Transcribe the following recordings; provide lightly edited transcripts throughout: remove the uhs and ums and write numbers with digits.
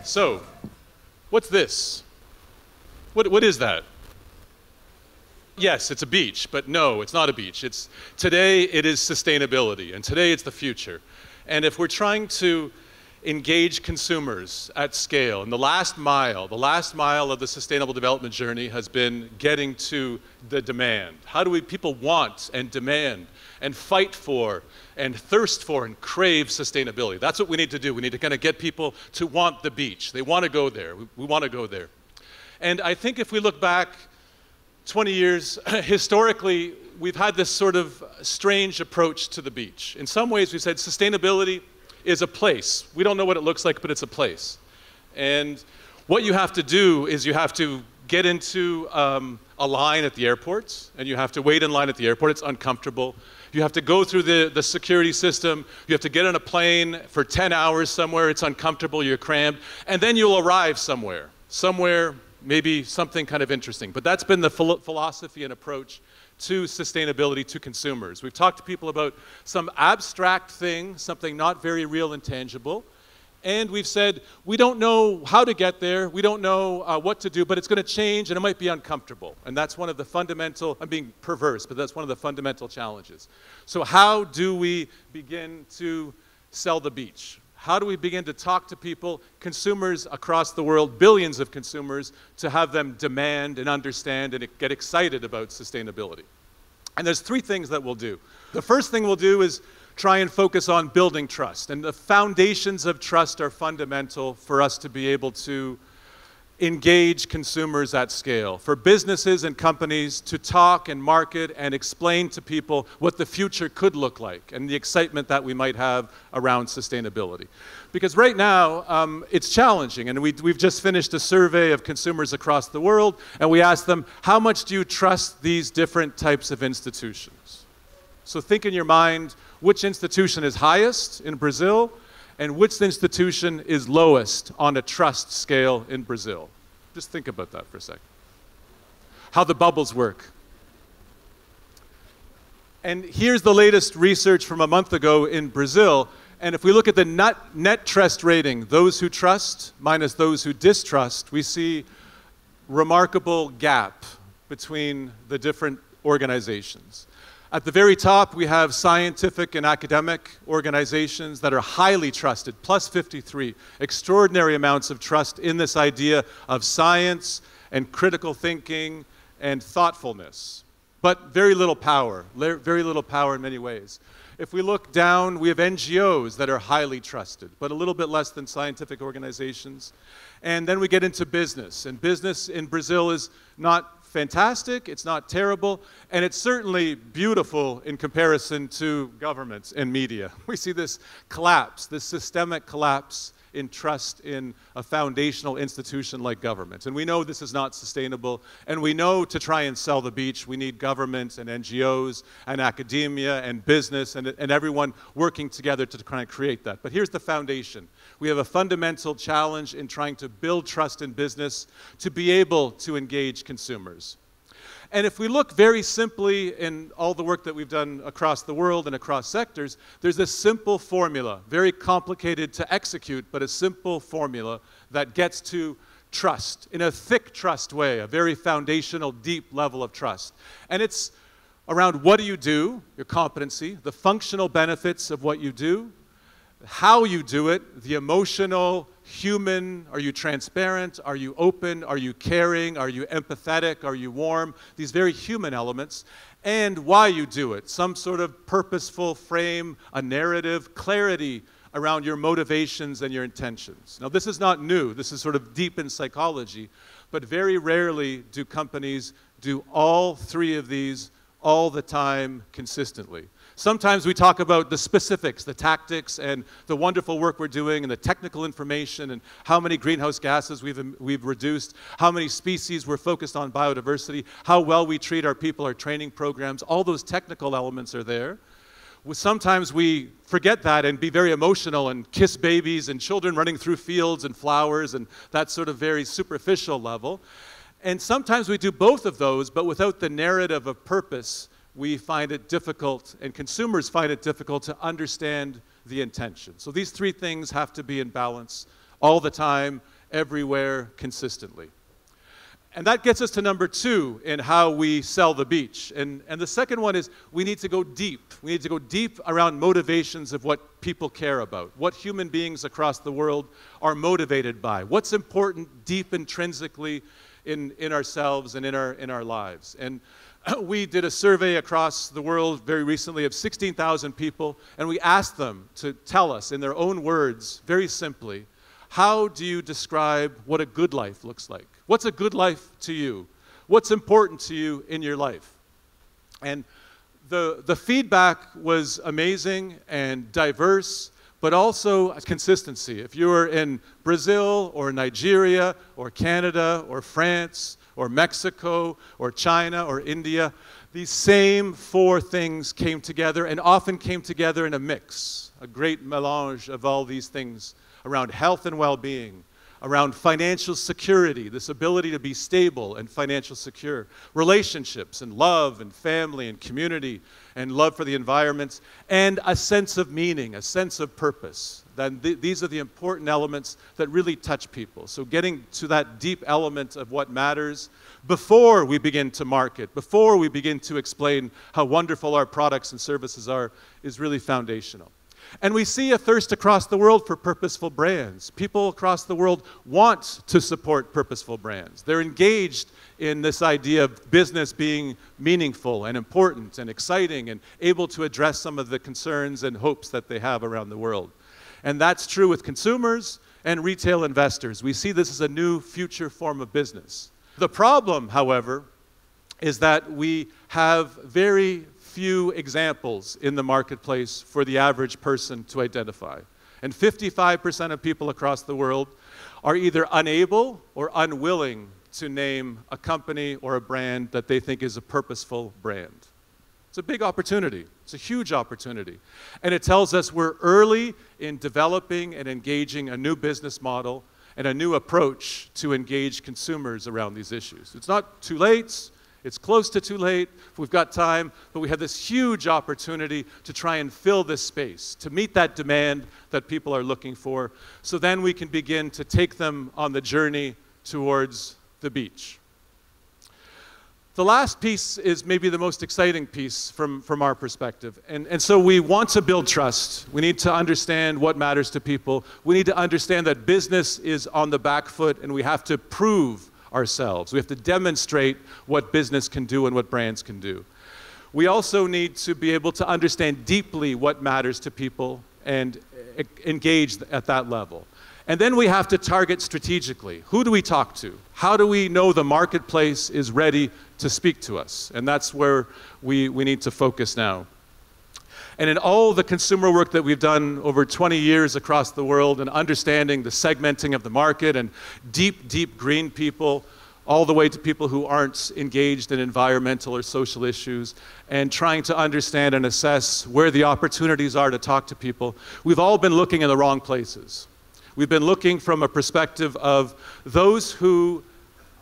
So, what's this? What is that? Yes, it's a beach, but no, it's not a beach. Today it is sustainability, and today it's the future. And if we're trying to engage consumers at scale, and the last mile of the sustainable development journey has been getting to the demand. How do people want and demand and fight for and thirst for and crave sustainability? That's what we need to do. We need to kind of get people to want the beach. They want to go there. We want to go there. And I think if we look back 20 years, historically, we've had this sort of strange approach to the beach. In some ways, we said sustainability is a place. We don't know what it looks like, but it's a place. And what you have to do is you have to get into a line at the airports, and you have to wait in line at the airport. It's uncomfortable. You have to go through the security system. You have to get on a plane for 10 hours somewhere. It's uncomfortable. You're crammed. And then you'll arrive somewhere, maybe something kind of interesting. But that's been the philosophy and approach to sustainability to consumers. We've talked to people about some abstract thing, something not very real and tangible. And we've said, we don't know how to get there, we don't know what to do, but it's going to change and it might be uncomfortable. And that's one of the fundamental, I'm being perverse, but that's one of the fundamental challenges. So how do we begin to sell the beach? How do we begin to talk to people, consumers across the world, billions of consumers, to have them demand and understand and get excited about sustainability? And there's three things that we'll do. The first thing we'll do is try and focus on building trust. And the foundations of trust are fundamental for us to be able to engage consumers at scale, for businesses and companies to talk and market and explain to people what the future could look like and the excitement that we might have around sustainability. Because right now, it's challenging, and we've just finished a survey of consumers across the world, and we asked them, how much do you trust these different types of institutions? So think in your mind, which institution is highest in Brazil, and which institution is lowest on a trust scale in Brazil? Just think about that for a second. How the bubbles work. And here's the latest research from a month ago in Brazil. And if we look at the net trust rating, those who trust minus those who distrust, we see remarkable gap between the different organizations. At the very top, we have scientific and academic organizations that are highly trusted, plus 53. Extraordinary amounts of trust in this idea of science and critical thinking and thoughtfulness. But very little power in many ways. If we look down, we have NGOs that are highly trusted, but a little bit less than scientific organizations. And then we get into business. And business in Brazil is not fantastic, it's not terrible, and it's certainly beautiful in comparison to governments and media. We see this collapse, this systemic collapse in trust in a foundational institution like government. And we know this is not sustainable, and we know to try and sell the beach, we need governments and NGOs and academia and business and everyone working together to try and create that. But here's the foundation. We have a fundamental challenge in trying to build trust in business to be able to engage consumers. And if we look very simply in all the work that we've done across the world and across sectors, there's a simple formula, very complicated to execute, but a simple formula that gets to trust in a thick trust way, a very foundational, deep level of trust. And it's around what do you do, your competency, the functional benefits of what you do, how you do it, the emotional, human, are you transparent, are you open, are you caring, are you empathetic, are you warm, these very human elements, and why you do it, some sort of purposeful frame, a narrative, clarity around your motivations and your intentions. Now this is not new, this is sort of deep in psychology, but very rarely do companies do all three of these all the time consistently. Sometimes we talk about the specifics, the tactics, and the wonderful work we're doing, and the technical information, and how many greenhouse gases we've reduced, how many species we're focused on biodiversity, how well we treat our people, our training programs. All those technical elements are there. Sometimes we forget that and be very emotional and kiss babies and children running through fields and flowers and that sort of very superficial level. And sometimes we do both of those, but without the narrative of purpose, we find it difficult, and consumers find it difficult to understand the intention. So these three things have to be in balance all the time, everywhere, consistently. And that gets us to number two in how we sell the beach. And the second one is we need to go deep. We need to go deep around motivations of what people care about, what human beings across the world are motivated by, what's important deep intrinsically in ourselves and in our lives. And we did a survey across the world very recently of 16,000 people, and we asked them to tell us in their own words, very simply, how do you describe what a good life looks like? What's a good life to you? What's important to you in your life? And the feedback was amazing and diverse, but also consistency. If you were in Brazil or Nigeria or Canada or France or Mexico or China or India, these same four things came together and often came together in a mix, a great melange of all these things around health and well-being, around financial security, this ability to be stable and financial secure, relationships and love and family and community and love for the environment, and a sense of meaning, a sense of purpose. Then these are the important elements that really touch people. So getting to that deep element of what matters before we begin to market, before we begin to explain how wonderful our products and services are, is really foundational. And we see a thirst across the world for purposeful brands. People across the world want to support purposeful brands. They're engaged in this idea of business being meaningful and important and exciting and able to address some of the concerns and hopes that they have around the world. And that's true with consumers and retail investors. We see this as a new future form of business. The problem, however, is that we have very few examples in the marketplace for the average person to identify. And 55% of people across the world are either unable or unwilling to name a company or a brand that they think is a purposeful brand. It's a big opportunity. It's a huge opportunity. And it tells us we're early in developing and engaging a new business model and a new approach to engage consumers around these issues. It's not too late. It's close to too late. We've got time, but we have this huge opportunity to try and fill this space, to meet that demand that people are looking for, so then we can begin to take them on the journey towards the beach. The last piece is maybe the most exciting piece from our perspective. And so we want to build trust. We need to understand what matters to people. We need to understand that business is on the back foot and we have to prove ourselves. We have to demonstrate what business can do and what brands can do. We also need to be able to understand deeply what matters to people and engage at that level. And then we have to target strategically. Who do we talk to? How do we know the marketplace is ready to speak to us? And that's where we need to focus now. And in all the consumer work that we've done over 20 years across the world and understanding the segmenting of the market and deep green people, all the way to people who aren't engaged in environmental or social issues, and trying to understand and assess where the opportunities are to talk to people, we've all been looking in the wrong places. We've been looking from a perspective of those who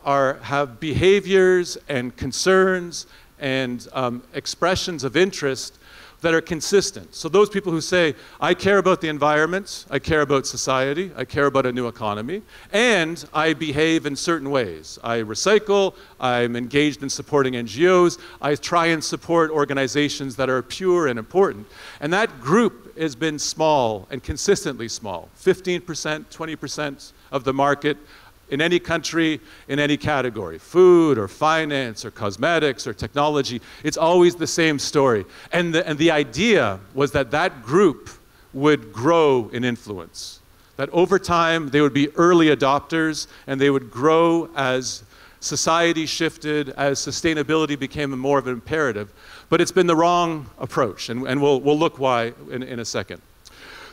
have behaviors and concerns and expressions of interest that are consistent. So those people who say, I care about the environment, I care about society, I care about a new economy, and I behave in certain ways. I recycle, I'm engaged in supporting NGOs, I try and support organizations that are pure and important. And that group has been small and consistently small, 15%, 20% of the market in any country, in any category, food or finance or cosmetics or technology. It's always the same story. And the idea was that that group would grow in influence, that over time they would be early adopters and they would grow as society shifted, as sustainability became more of an imperative. But it's been the wrong approach, and we'll look why in a second.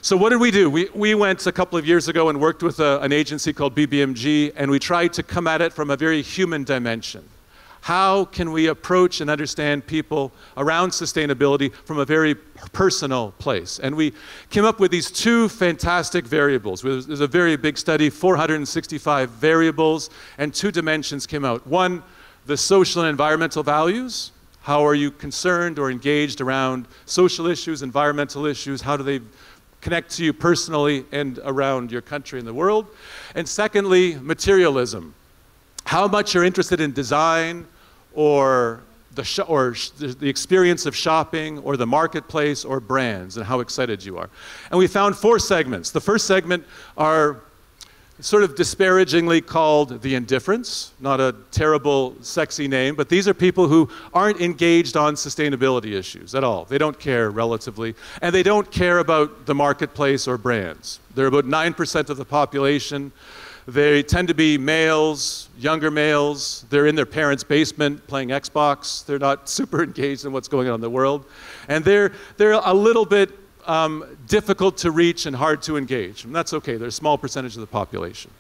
So what did we do? We went a couple of years ago and worked with an agency called BBMG, and we tried to come at it from a very human dimension. How can we approach and understand people around sustainability from a very personal place? And we came up with these two fantastic variables. There's a very big study, 465 variables, and two dimensions came out. One, the social and environmental values. How are you concerned or engaged around social issues, environmental issues? How do they connect to you personally and around your country and the world? And secondly, materialism. How much you're interested in design or the experience of shopping or the marketplace or brands and how excited you are. And we found 4 segments. The first segment are sort of disparagingly called the indifferents, not a terrible, sexy name, but these are people who aren't engaged on sustainability issues at all. They don't care relatively, and they don't care about the marketplace or brands. They're about 9% of the population. They tend to be males, younger males. They're in their parents' basement playing Xbox. They're not super engaged in what's going on in the world. And they're a little bit difficult to reach and hard to engage. And that's okay. They're a small percentage of the population.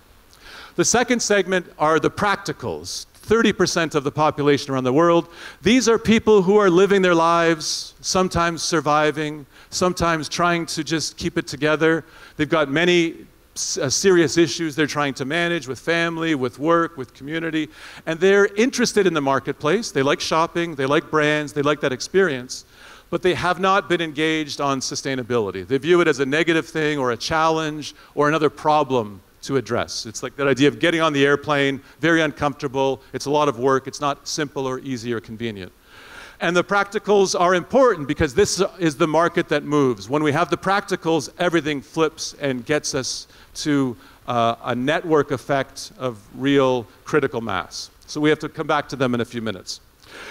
The second segment are the practicals. 30% of the population around the world. These are people who are living their lives, sometimes surviving, sometimes trying to just keep it together. They've got many serious issues they're trying to manage with family, with work, with community, and they're interested in the marketplace. They like shopping, they like brands, they like that experience, but they have not been engaged on sustainability. They view it as a negative thing or a challenge or another problem to address. It's like that idea of getting on the airplane, very uncomfortable, it's a lot of work, it's not simple or easy or convenient. And the practicals are important because this is the market that moves. When we have the practicals, everything flips and gets us to a network effect of real critical mass. So we have to come back to them in a few minutes.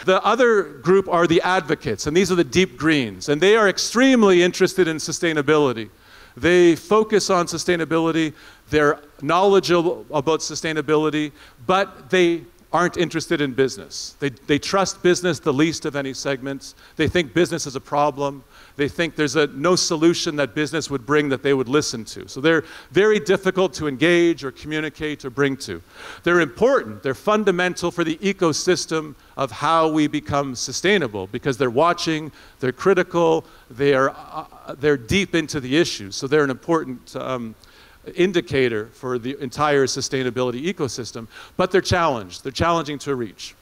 The other group are the advocates, and these are the deep greens, and they are extremely interested in sustainability. They focus on sustainability, they're knowledgeable about sustainability, but they aren't interested in business. They trust business the least of any segments. They think business is a problem. They think there's no solution that business would bring that they would listen to. So they're very difficult to engage or communicate or bring to. They're important. They're fundamental for the ecosystem of how we become sustainable because they're watching, they're critical, they're deep into the issues. So they're an important indicator for the entire sustainability ecosystem, but they're challenged. They're challenging to reach.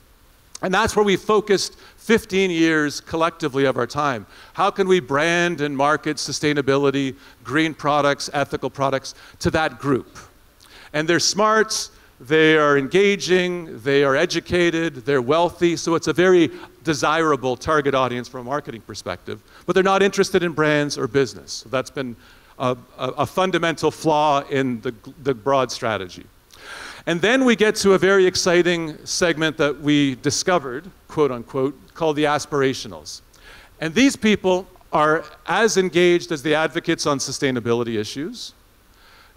And that's where we focused 15 years collectively of our time. How can we brand and market sustainability, green products, ethical products to that group? And they're smart, they are engaging, they are educated, they're wealthy, so it's a very desirable target audience from a marketing perspective, but they're not interested in brands or business. So that's been a fundamental flaw in the broad strategy. And then we get to a very exciting segment that we discovered, quote unquote, called the aspirationals. And these people are as engaged as the advocates on sustainability issues.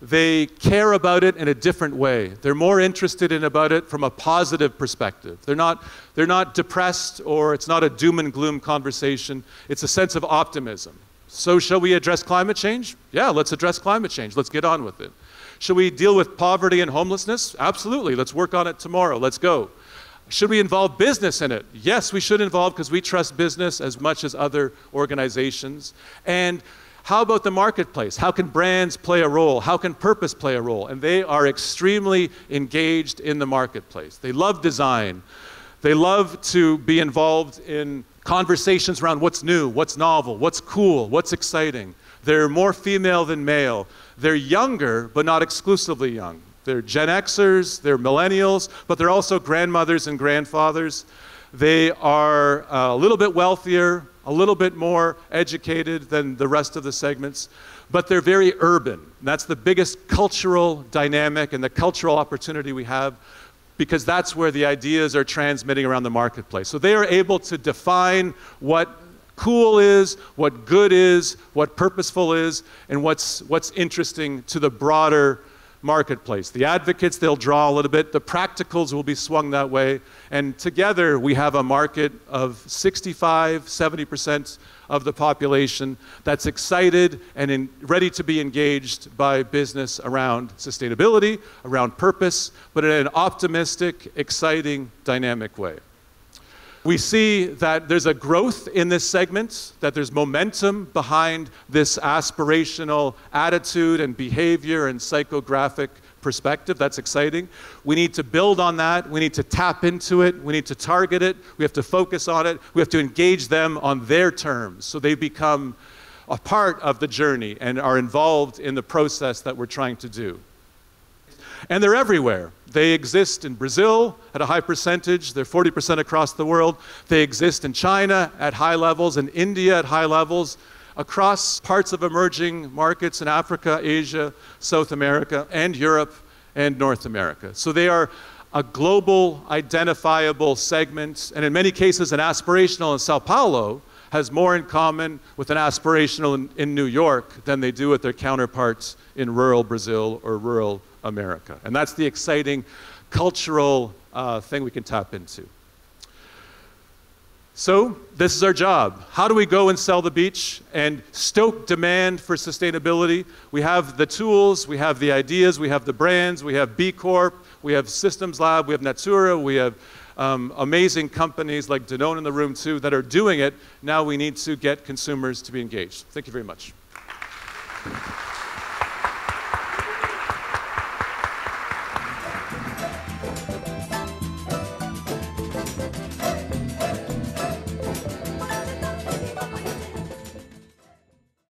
They care about it in a different way. They're more interested about it from a positive perspective. They're not depressed, or it's not a doom and gloom conversation. It's a sense of optimism. So shall we address climate change? Yeah, let's address climate change. Let's get on with it. Should we deal with poverty and homelessness? Absolutely. Let's work on it tomorrow. Let's go. Should we involve business in it? Yes, we should involve because we trust business as much as other organizations. And how about the marketplace? How can brands play a role? How can purpose play a role? And they are extremely engaged in the marketplace. They love design. They love to be involved in conversations around what's new, what's novel, what's cool, what's exciting. They're more female than male. They're younger, but not exclusively young. They're Gen Xers, they're millennials, but they're also grandmothers and grandfathers. They are a little bit wealthier, a little bit more educated than the rest of the segments, but they're very urban. And that's the biggest cultural dynamic and the cultural opportunity we have, because that's where the ideas are transmitting around the marketplace. So they are able to define what cool is, what good is, what purposeful is, and what's interesting to the broader marketplace. The advocates, they'll draw a little bit. The practicals will be swung that way. And together, we have a market of 65, 70% of the population that's excited and ready to be engaged by business around sustainability, around purpose, but in an optimistic, exciting, dynamic way. We see that there's a growth in this segment, that there's momentum behind this aspirational attitude and behavior and psychographic perspective. That's exciting. We need to build on that. We need to tap into it. We need to target it. We have to focus on it. We have to engage them on their terms so they become a part of the journey and are involved in the process that we're trying to do. And they're everywhere. They exist in Brazil at a high percentage. They're 40% across the world. They exist in China at high levels, in India at high levels, across parts of emerging markets in Africa, Asia, South America, and Europe, and North America. So they are a global, identifiable segment, and in many cases, an aspirational in Sao Paulo has more in common with an aspirational in New York than they do with their counterparts in rural Brazil or rural America. And that's the exciting cultural thing we can tap into. So this is our job. How do we go and sell the beach and stoke demand for sustainability? We have the tools, we have the ideas, we have the brands, we have B Corp, we have Systems Lab, we have Natura, we have amazing companies like Danone in the room too that are doing it. Now we need to get consumers to be engaged. Thank you very much.